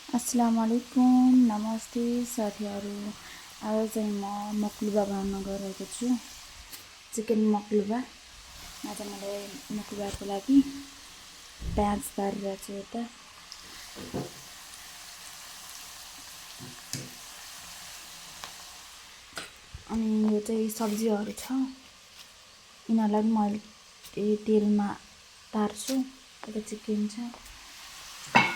अस्सलामुअलैकुम नमस्ते साथीहरू। आज चाहिँ म मकलुबा बनाउन गइरहेको छु। चिकन मकलुबा। आज मैले मकलुबाको लागि प्याज पारिरहेको छु यता। अनि यो चाहिँ सब्जीहरू छ, यिनीहरूलाई पनि मैले तेलमा तार्छु। यता चिकन छ,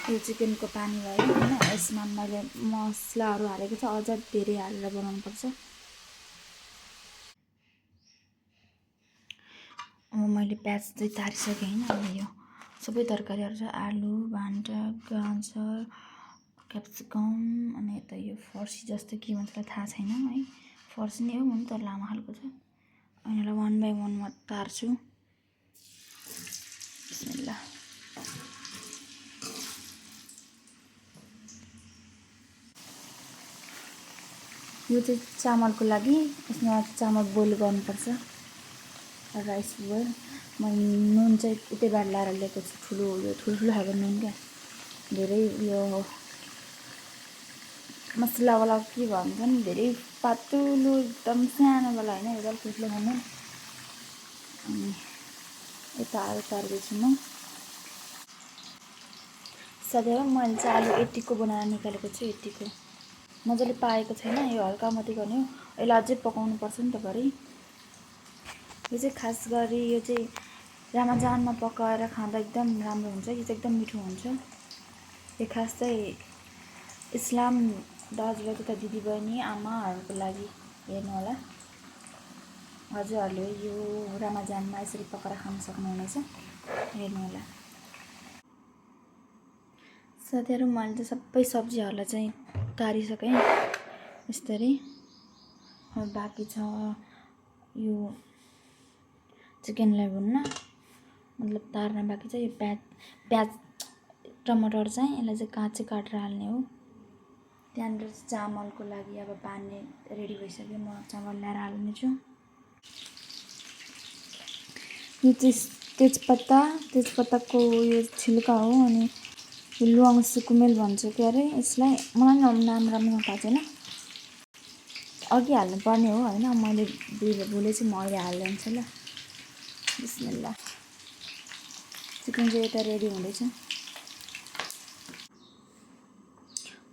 यो चिकनको पानी भयो हैन। यसमा मैले मसलाहरू हालेको छ, अझ धेरै हालेर बनाउनुपर्छ। अब मैले प्याज चाहिँ तारिसकेँ हैन। अब यो सबै तरकारीहरू छ, आलु, भान्टा, गाजर, क्याप्सिकम, अनि यता यो फर्सी जस्तो के भन्छ थाहा छैन है। फर्सी नै हो भने तर लामो खालको छ। अनि यसलाई 1 बाइ 1 म तार्छु। बिस्मिल्लाह। यो चाहिँ चामलको लागि, यसमा चामल बोइल गर्नुपर्छ, राइस बोइल। म नुन चाहिँ उतै बाहिर लाएर ल्याएको छु, ठुलो खालको नुन क्या। धेरै यो मसलावाला के भन्छन्, धेरै पातलो एकदम सानोवाला होइन, एकदम ठुलो नुन। अनि यता आलु तार्दैछु म। साथीहरू मैले चाहिँ आलु यतिको बनाएर निकालेको छु, यतिको मजाले पाएको छैन। यो हल्का मात्रै गर्ने हो, यसलाई अझै पकाउनु पर्छ नि त भरे। यो चाहिँ खास गरी यो चाहिँ रमजानमा पकाएर खाँदा एकदम राम्रो हुन्छ। यो चाहिँ एकदम मिठो हुन्छ। यो खास चाहिँ इस्लाम दाजुभाइ तथा दिदीबहिनी आमाहरूको लागि हेर्नु होला। हजुरहरूले यो रमजानमा यसरी पकाएर खान सक्नुहुनेछ, हेर्नु होला। साथीहरू मैले चाहिँ सबै सब्जीहरूलाई चाहिँ तारिसकेँ यसरी। बाँकी छ यो चिकनलाई भुन्न, मतलब तार्न बाँकी छ। यो प्याज टमाटर चाहिँ यसलाई चाहिँ काँचै काटेर हाल्ने हो। त्यहाँनिर चामलको लागि अब पानी रेडी भइसक्यो, म चामल ल्याएर हाल्नेछु। यो चाहिँ तेजपत्ताको यो छिल्का हो। अनि यो ल्वाङ सुकुमेल भन्छ के अरे यसलाई, मलाई नाम राम्रो थाहा छैन। अघि हाल्नु पर्ने हो होइन, मैले भुलेछु, म अहिले हालिदिन्छु ल। बिस्मिल्लाह। चिकन चाहिँ यता रेडी हुँदैछ।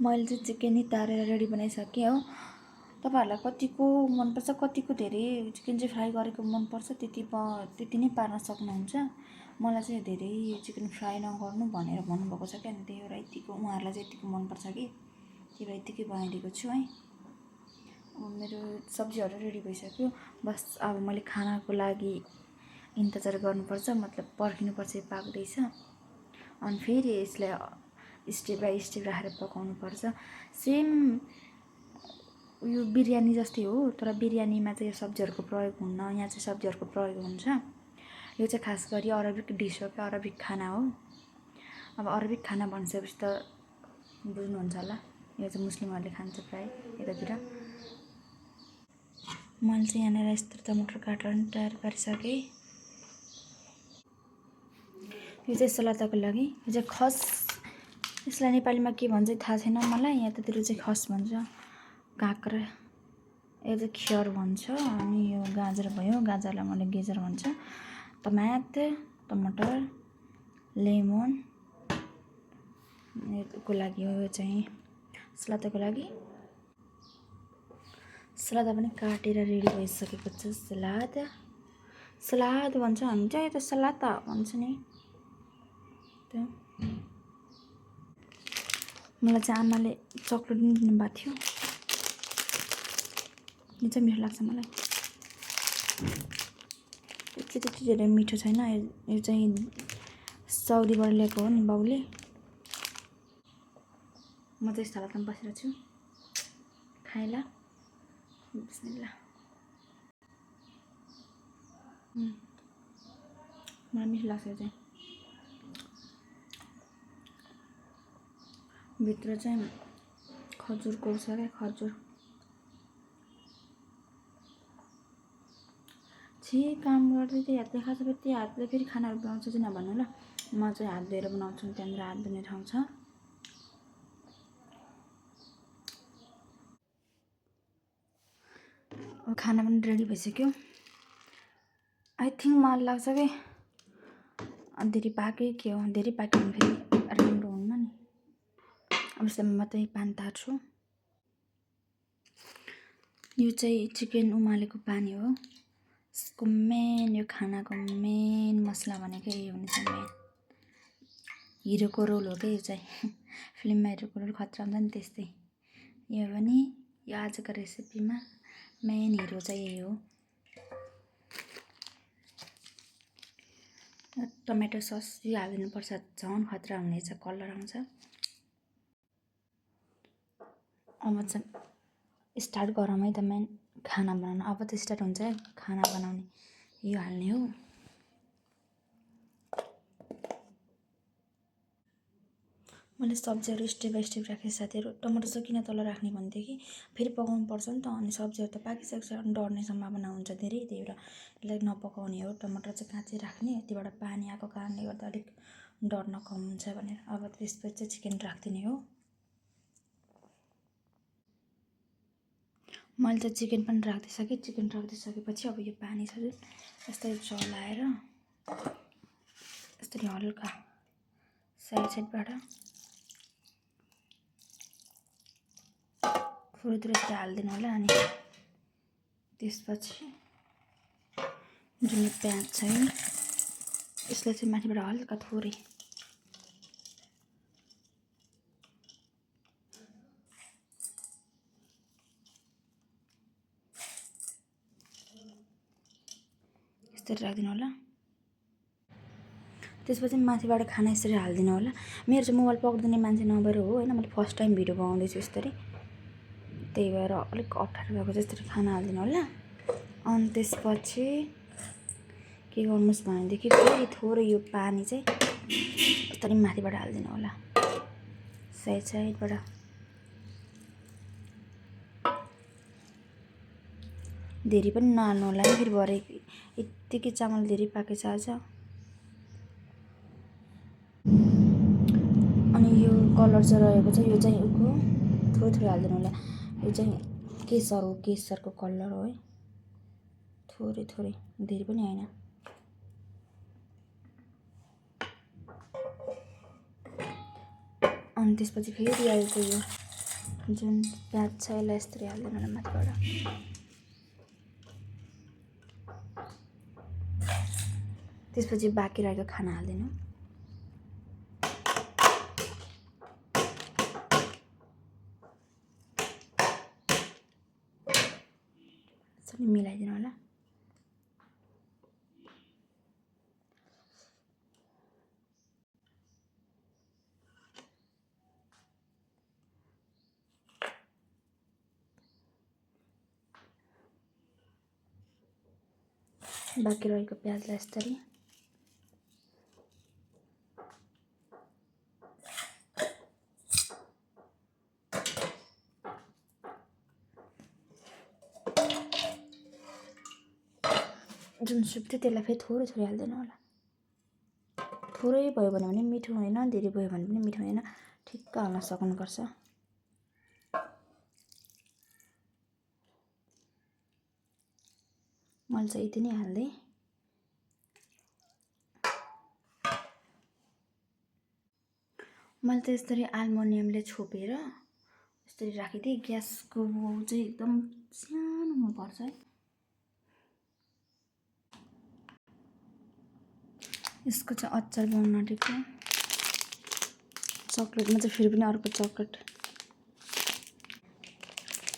मैले चाहिँ चिकन नै तारेर रेडी बनाइसकेँ हो। तपाईँहरूलाई कतिको मनपर्छ, कतिको धेरै चिकन चाहिँ फ्राई गरेको मनपर्छ, त्यति नै पार्न सक्नुहुन्छ। मलाई चाहिँ धेरै चिकन फ्राई नगर्नु भनेर भन्नुभएको छ क्या। अनि त्यही भएर यतिको, उहाँहरूलाई चाहिँ यतिको मनपर्छ कि त्यही भएर यतिकै बनाइदिएको छु है। अब मेरो सब्जीहरू रेडी भइसक्यो। बस अब मैले खानाको लागि इन्तजार गर्नुपर्छ, मतलब पर्खिनुपर्छ यो पाक्दैछ। अनि फेरि यसलाई स्टेप बाई स्टेप राखेर पकाउनुपर्छ। सेम यो बिरयानी जस्तै हो, तर बिरयानीमा चाहिँ यो सब्जीहरूको प्रयोग हुन्न, यहाँ चाहिँ सब्जीहरूको प्रयोग हुन्छ। यो चाहिँ खास गरी अरबिक डिस हो क्या, अरबिक खाना हो। अब अरबिक खाना भनिसकेपछि त बुझ्नुहुन्छ होला, यो चाहिँ मुस्लिमहरूले खान्छ प्रायः यतातिर। मैले चाहिँ यहाँनिर यस्तो टमाटर काटेर तयार पारिसकेँ। यो चाहिँ सलादको लागि, यो चाहिँ खस, यसलाई नेपालीमा के भन्छ थाहा छैन मलाई, यतातिर चाहिँ खस भन्छ। काँक्रा, यो चाहिँ खियर भन्छ। अनि यो गाजर भयो, गाजरलाई मैले गेजर भन्छ। टमाटर, लेमन को लागि हो। यो चाहिँ सलादको लागि। सलाद पनि काटेर रेडी भइसकेको छ। सलाद भन्छ हामी चाहिँ, यो त सलाता भन्छ नि। मलाई चाहिँ आमाले चक्लेट पनि दिनुभएको थियो, यो चाहिँ मिठो लाग्छ मलाई। यो चाहिँ त्यति धेरै मिठो छैन, यो चाहिँ साउदीबाट ल्याएको हो नि बाउले। म चाहिँ सलादमा बसेर छु, खाएला। बिस्मिल्लाह। मलाई मिठो लाग्छ यो चाहिँ। भित्र चाहिँ खजुरको छ क्या, खजुर। काम गर्दै त्यही हातले खान्छ, फेरि त्यही हातले फेरि खानाहरू बनाउँछ चाहिँ नभन्नु ल। म चाहिँ हात धोएर बनाउँछु, त्यहाँनिर हात धुने ठाउँ छ। खाना पनि रेडी भइसक्यो। आई थिङ्क मलाई लाग्छ कि धेरै पाकै के हो, धेरै पाक्यो भने फेरि राम्रो हुन्न नि। अब यसमा मात्रै पानी तार्छु। यो चाहिँ चिकन उमालेको पानी हो। यसको मेन, यो खानाको मेन मसला भनेको यही हुनेछ। मेन हिरोको रोल हो क्या यो चाहिँ। फिल्ममा हिरोको रोल खतरा हुन्छ नि, त्यस्तै यो पनि। यो आजको रेसिपीमा मेन हिरो चाहिँ यही हो। टमेटो सस यो हालिदिनुपर्छ, झन् खतरा हुनेछ, कलर आउँछ। अब चाहिँ स्टार्ट गरौँ है त मेन खाना बनाउन। अब त स्टार्ट हुन्छ है खाना बनाउने। यो हाल्ने हो। मैले सब्जीहरू स्टेप बाई स्टेप राखेँ साथीहरू। टमाटर चाहिँ किन तल राख्ने भनेदेखि फेरि पकाउनु पर्छ नि त, अनि सब्जीहरू त पाकिसक्छ, अनि डढ्ने सम्भावना हुन्छ धेरै, त्यही भएर यसलाई नपकाउने हो। टमाटर चाहिँ काँचै राख्ने, यतिबाट पानी आएको कारणले गर्दा अलिक डढ्न कम हुन्छ भनेर। अब त्यसपछि चाहिँ चिकन राखिदिने हो। मैले त चिकन पनि राखिदिइसकेँ। चिकन राखिदिइसकेपछि अब यो पानी छ जुन यस्तरी चलाएर यस्तरी हल्का साइडबाट थोरै यस्तो हालिदिनु होला। अनि त्यसपछि जुन प्याज छ यसलाई चाहिँ माथिबाट हल्का थोरै यसरी राखिदिनु होला। त्यसपछि माथिबाट खाना यसरी हालिदिनु होला। मेरो चाहिँ मोबाइल पक्रिदिने मान्छे नभएर हो होइन, मैले फर्स्ट टाइम भिडियो बनाउँदैछु यसरी, त्यही भएर अलिक अप्ठ्यारो भएको चाहिँ यसरी खाना हालिदिनु होला। अनि त्यसपछि के गर्नुहोस् भनेदेखि फेरि थोरै यो पानी चाहिँ यसरी माथिबाट हालिदिनु होला, साइडबाट। धेरै पनि नहाल्नु होला है, फेरि भरे यत्तिकै चामल धेरै पाकेछ आज। अनि यो कलर चाहिँ रहेको चाहिँ यो चाहिँ थोरै थोरै हालिदिनु होला। यो चाहिँ केसर हो, केसरको कलर हो है, थोरै थोरै, धेरै पनि होइन। अनि त्यसपछि फेरि आएको यो जुन प्याज छ यसलाई यस्तरी हालिदिनु होला माथिबाट। त्यसपछि बाँकी रहेको खाना हालिदिनु। यसरी मिलाइदिनु होला। बाँकी रहेको प्याजलाई यस्तरी जुन सुप थियो त्यसलाई फेरि थोरै थोरै हालिदिनु होला। थोरै भयो भने पनि मिठो हुँदैन, धेरै भयो भने पनि मिठो हुँदैन, ठिक्क हाल्न सक्नुपर्छ। मैले चाहिँ यति नै हाल्दिएँ। मैले त यसरी एल्युमिनियमले छोपेर यसरी राखिदिएँ। ग्यासको चाहिँ एकदम सानो हुनुपर्छ है। यसको चाहिँ अचार बनाउन आँटेको। चक्लेटमा चाहिँ फेरि पनि अर्को चक्लेट,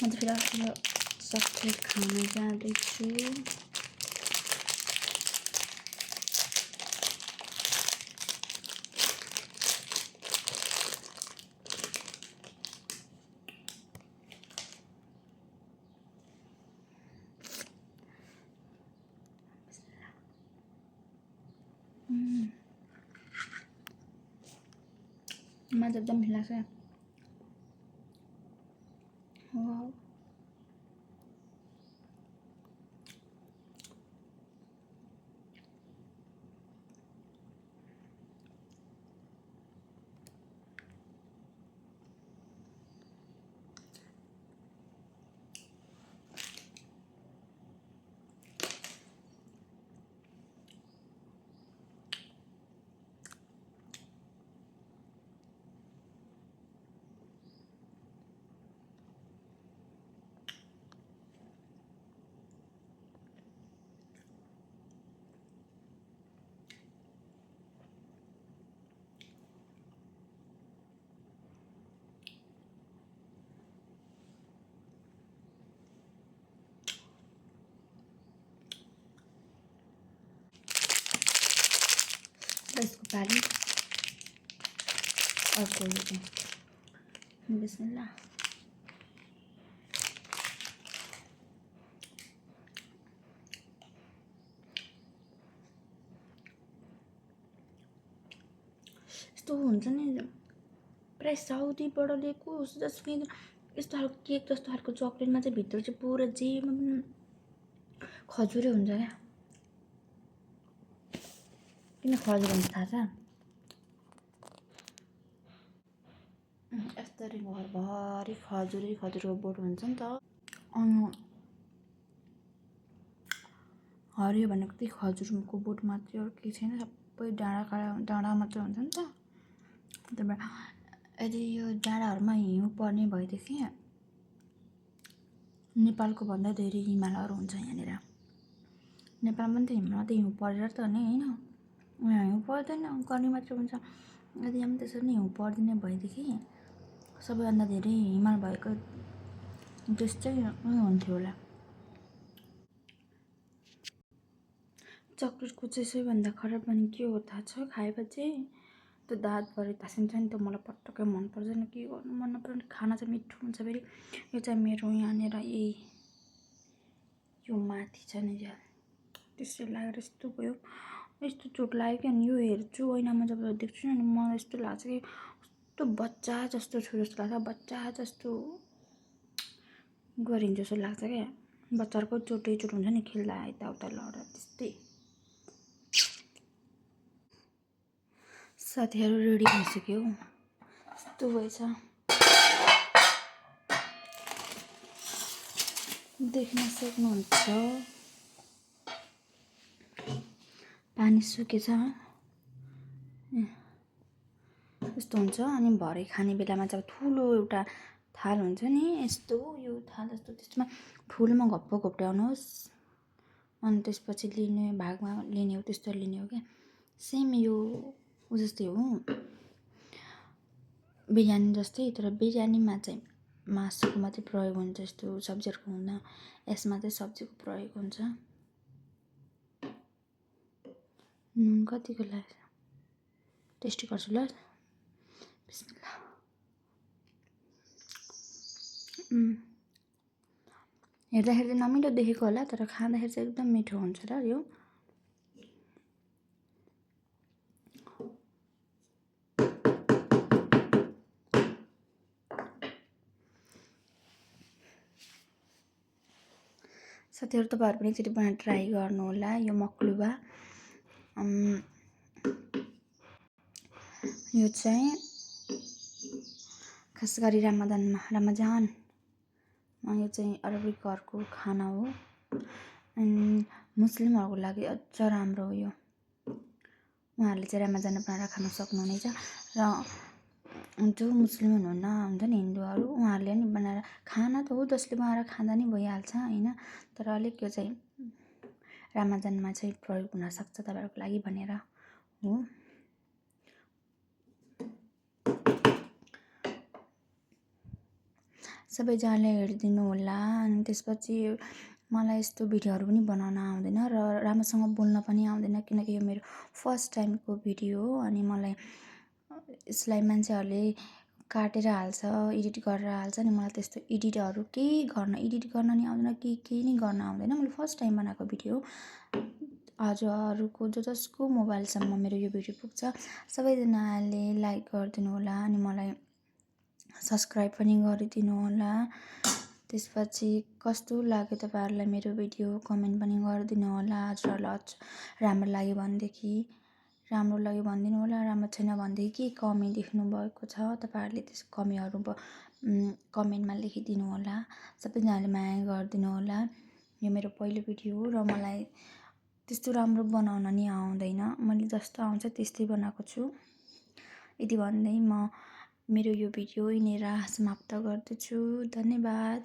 म चाहिँ फेरि अर्को चक्लेट खान जाँदैछु। मजा एकदम मिठो लाग्छ। वाउ, यसको पाली अर्को यो चाहिँ बिस्मिल्लाह। यस्तो हुन्छ नि प्रायः साउदीबाट ल्याएको जस्तो कि यस्तो खालको केक जस्तो खालको चक्लेटमा चाहिँ भित्र चाहिँ पुरा जेमा पनि खजुरै हुन्छ क्या। किन खजुर हुन्छ थाहा छ? यस्तरी घरभरि खजुरको बोट हुन्छ नि त। अनि हरियो भनेको त्यही खजुरको बोट मात्रै, अरू केही छैन। सबै डाँडा मात्रै हुन्छ नि त। त्यही भएर यदि यो डाँडाहरूमा हिउँ पर्ने भएदेखि नेपालको भन्दा धेरै हिमालहरू हुन्छ यहाँनिर। नेपालमा पनि त हिउँ परेर त नि होइन, हिउँ पर्दैन, गर्मी मात्रै हुन्छ। यदि यहाँ पनि त्यसरी नै हिउँ पर्दैन भएदेखि सबैभन्दा धेरै हिमाल भएको देश चाहिँ हुन्थ्यो होला। चक्लेटको चाहिँ सबैभन्दा खराब भने के हो थाहा छ? खाएपछि त्यो दाँतभरि तासिन्छ नि, त मलाई पटक्कै मन पर्दैन। के गर्नु मन नपर्ने, खाना चाहिँ मिठो हुन्छ फेरि। यो चाहिँ मेरो यहाँनिर यो माथि छ नि झ्याल, त्यसरी लागेर यस्तो भयो, यस्तो चोट लाग्यो कि। अनि यो हेर्छु ऐनामा जब देख्छु नि, मलाई यस्तो लाग्छ कि कस्तो बच्चा जस्तो छु जस्तो लाग्छ। बच्चा जस्तो गरिन्छ जस्तो लाग्छ क्या। बच्चाहरूको चोट हुन्छ नि, खेल्दा यताउता लडेर त्यस्तै। साथीहरू रेडी भइसक्यो, यस्तो भएछ। देख्न सक्नुहुन्छ पानी सुकेछ, यस्तो हुन्छ। अनि भरे खाने बेलामा चाहिँ ठुलो एउटा थाल हुन्छ नि, यस्तो यो थाल जस्तो, त्यसमा ठुलोमा घोप्ट्याउनुहोस्। अनि त्यसपछि लिने भागमा लिने हो, त्यस्तो लिने हो क्या। सेम यो जस्तै हो, बिरयानी जस्तै। तर बिरयानीमा चाहिँ मासुको मात्रै प्रयोग हुन्छ, यस्तो सब्जीहरूको हुँदैन। यसमा चाहिँ सब्जीको प्रयोग हुन्छ। नुन कतिको लाग्छ टेस्टी गर्छु ल। बिस्मिल्लाह। हेर्दाखेरि चाहिँ नमिठो देखेको होला, तर खाँदाखेरि चाहिँ एकदम मिठो हुन्छ र यो। साथीहरू तपाईँहरू पनि एकचोटि बनाएर ट्राई गर्नु होला यो मक्लुबा। यो चाहिँ खास गरी रमजानमा यो चाहिँ अरबिक घरको खाना हो। मुस्लिमहरूको लागि अझ राम्रो हो यो। उहाँहरूले चाहिँ रमजानमा बनाएर खान सक्नुहुनेछ। र जो मुस्लिम हुनुहुन्न, हुन्छ नि हिन्दूहरू, उहाँहरूले नि बनाएर खाना त हो, जसले बनाएर खाँदा नि भइहाल्छ होइन। तर अलिक यो चाहिँ रमजानमा चाहिँ प्रयोग हुनसक्छ तपाईँहरूको लागि भनेर हो। सबैजनाले हेरिदिनु होला। अनि त्यसपछि मलाई यस्तो भिडियोहरू पनि बनाउन आउँदैन र राम्रोसँग बोल्न पनि आउँदैन, किनकि यो मेरो फर्स्ट टाइमको भिडियो हो। अनि मलाई यसलाई मान्छेहरूले काटेर हाल्छ, एडिट गरेर हाल्छ नि। मलाई त्यस्तो एडिट गर्न नि आउँदैन, केही नै गर्न आउँदैन। मैले फर्स्ट टाइम बनाएको भिडियो। हजुरहरूको जसको मोबाइलसम्म मेरो यो भिडियो पुग्छ, सबैजनाले लाइक गरिदिनु होला। अनि मलाई सब्सक्राइब पनि गरिदिनु होला। त्यसपछि कस्तो लाग्यो तपाईँहरूलाई मेरो भिडियो कमेन्ट पनि गरिदिनु होला। हजुरहरूलाई राम्रो लाग्यो भनेदेखि राम्रो लाग्यो भनिदिनु होला। राम्रो छैन भनेदेखि के कमी देख्नु भएको छ तपाईँहरूले त्यस कमीहरू कमेन्टमा लेखिदिनु होला। सबैजनाले माया गरिदिनु होला। यो मेरो पहिलो भिडियो हो र मलाई त्यस्तो राम्रो बनाउन नि आउँदैन। मैले जस्तो आउँछ त्यस्तै बनाएको छु। यति भन्दै म मेरो यो भिडियो यहीँनिर समाप्त गर्दछु। धन्यवाद।